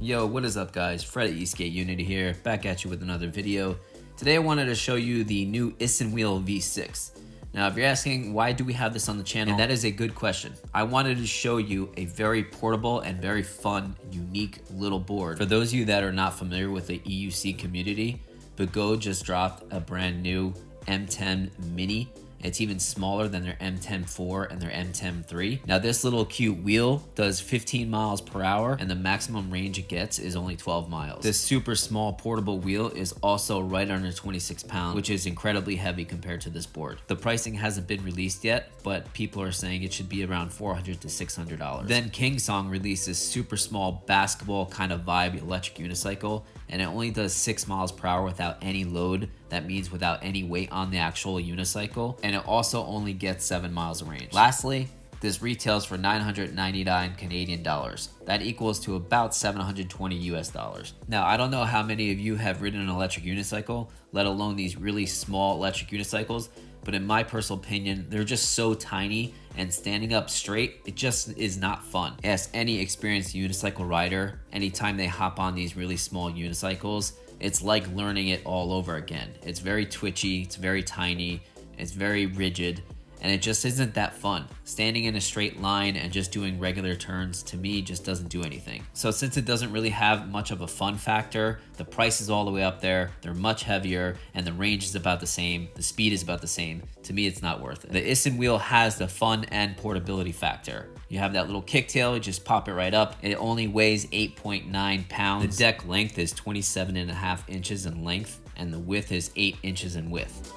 Yo, what is up guys? Fred at eSkate Unity here, back at you with another video. Today I wanted to show you the new ISINWHEEL V6. Now if you're asking why do we have this on the channel, and that is a good question. I wanted to show you a very portable and very fun, unique little board. For those of you that are not familiar with the EUC community, VBELT just dropped a brand new M10 Mini. It's even smaller than their M10-4 and their M10-3. Now this little cute wheel does 15 miles per hour and the maximum range it gets is only 12 miles. This super small portable wheel is also right under 26 pounds, which is incredibly heavy compared to this board. The pricing hasn't been released yet, but people are saying it should be around $400 to $600. Then Kingsong released this super small basketball kind of vibe electric unicycle, and it only does 6 miles per hour without any load. That means without any weight on the actual unicycle, and it also only gets 7 miles of range. Lastly, this retails for 999 Canadian dollars. That equals to about 720 US dollars. Now, I don't know how many of you have ridden an electric unicycle, let alone these really small electric unicycles, but in my personal opinion, they're just so tiny, and standing up straight, it just is not fun. Ask any experienced unicycle rider, anytime they hop on these really small unicycles, it's like learning it all over again. It's very twitchy, it's very tiny, it's very rigid, and it just isn't that fun. Standing in a straight line and just doing regular turns, to me, just doesn't do anything. So since it doesn't really have much of a fun factor, the price is all the way up there, they're much heavier, and the range is about the same, the speed is about the same, to me it's not worth it. The ISINWHEEL has the fun and portability factor. You have that little kicktail, you just pop it right up. It only weighs 8.9 pounds. The deck length is 27.5 inches in length, and the width is 8 inches in width.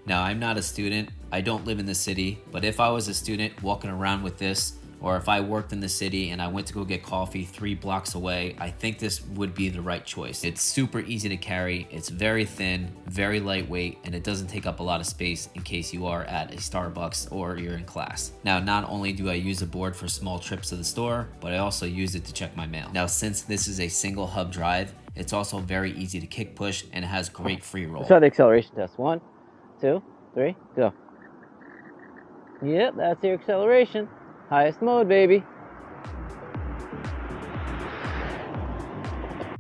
Now, I'm not a student, I don't live in the city, but if I was a student walking around with this, or if I worked in the city and I went to go get coffee 3 blocks away, I think this would be the right choice. It's super easy to carry, it's very thin, very lightweight, and it doesn't take up a lot of space in case you are at a Starbucks or you're in class. Now, not only do I use a board for small trips to the store, but I also use it to check my mail. Now, since this is a single hub drive, it's also very easy to kick push and it has great free roll. Let's try the acceleration test. 1, 2, 3, go. Yep, that's your acceleration. Highest mode, baby.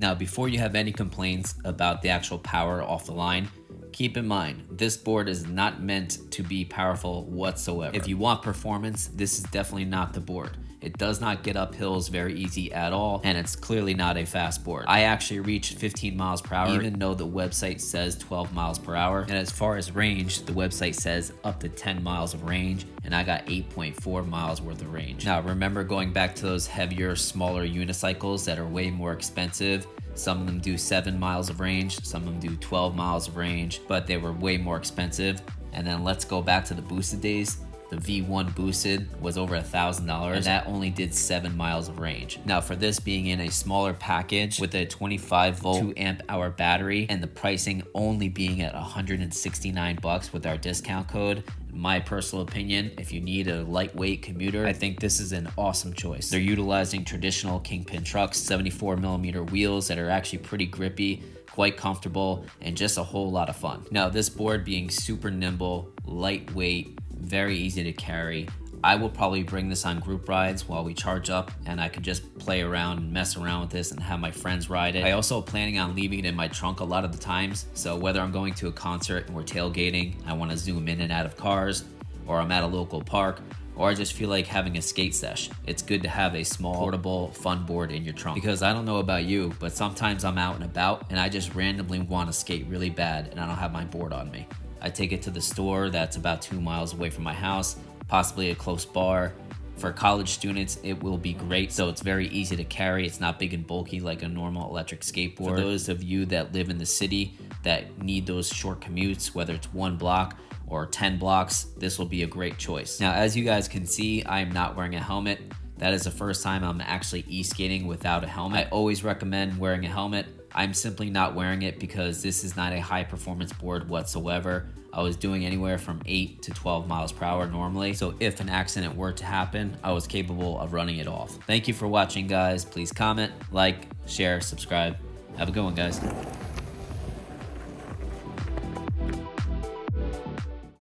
Now, before you have any complaints about the actual power off the line, keep in mind, this board is not meant to be powerful whatsoever. If you want performance, this is definitely not the board. It does not get up hills very easy at all, and it's clearly not a fast board. I actually reached 15 miles per hour, even though the website says 12 miles per hour. And as far as range, the website says up to 10 miles of range, and I got 8.4 miles worth of range. Now, remember going back to those heavier, smaller unicycles that are way more expensive? Some of them do 7 miles of range, some of them do 12 miles of range, but they were way more expensive. And then let's go back to the boosted days. The V1 boosted was over $1,000, and that only did 7 miles of range. Now, for this being in a smaller package with a 25 volt 2 amp hour battery, and the pricing only being at $169 with our discount code, in my personal opinion, if you need a lightweight commuter, I think this is an awesome choice. They're utilizing traditional Kingpin trucks, 74mm wheels that are actually pretty grippy, quite comfortable, and just a whole lot of fun. Now, this board being super nimble, lightweight, very easy to carry, I will probably bring this on group rides while we charge up, and I can just play around and mess around with this and have my friends ride it. I also planning on leaving it in my trunk a lot of the times, so whether I'm going to a concert and we're tailgating, I want to zoom in and out of cars, or I'm at a local park, or I just feel like having a skate sesh, it's good to have a small, portable, fun board in your trunk. Because I don't know about you, but sometimes I'm out and about and I just randomly want to skate really bad and I don't have my board on me. I take it to the store that's about 2 miles away from my house, possibly a close bar. For college students, it will be great. So it's very easy to carry. It's not big and bulky like a normal electric skateboard. For those of you that live in the city that need those short commutes, whether it's 1 block or 10 blocks, this will be a great choice. Now, as you guys can see, I am not wearing a helmet. That is the first time I'm actually e-skating without a helmet. I always recommend wearing a helmet. I'm simply not wearing it because this is not a high performance board whatsoever. I was doing anywhere from 8 to 12 miles per hour normally. So if an accident were to happen, I was capable of running it off. Thank you for watching, guys. Please comment, like, share, subscribe. Have a good one, guys.